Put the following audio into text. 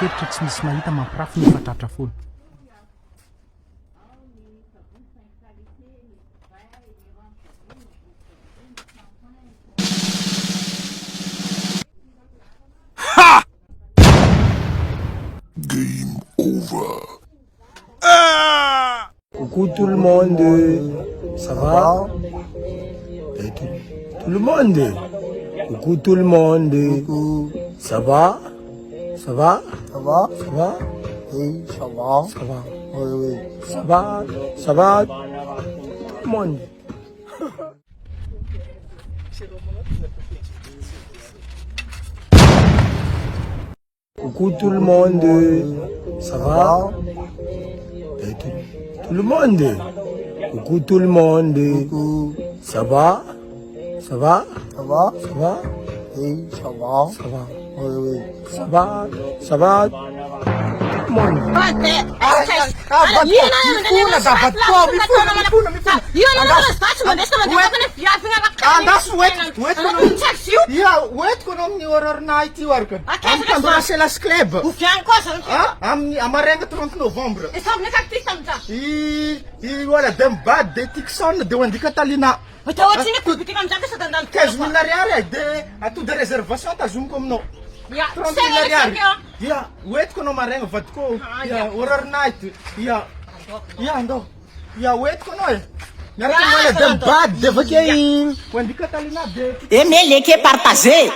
eritreritra tsy misy mahita mampirafy ny efatratra foana. Game over. Coucou tout le monde, ça va? Tout le monde. Coucou tout le monde. Coucou. Ça va? Ça va? Ça va? Ça va? Oui, ça va. Ça va? Oui, oui. Ça va? Ça va? Tout le monde. Coucou tout le monde, ça va? Tout le monde. Coucou tout le monde. Coucou. Ça va? Ça va? Ça va? Ça va? Oui, ça va. Ça va? Oui, oui. Ça va? Ça va? Tout le monde. Oentiko anao amin'ny horarina ity araka amin'ny tandrona Selas Club amin'ny amarenga 30 novembre i wala de mibady de Tikson de hoandika Talina 15 000 ariary de atody réservation tazomiko aminao 30 000 ariary ia oentiko anao marenga vadiko ia horarina ity ia andao ia oentiko anao miaraka wala de mibady de avake hoandika Talina de Aimez, likez, partagez.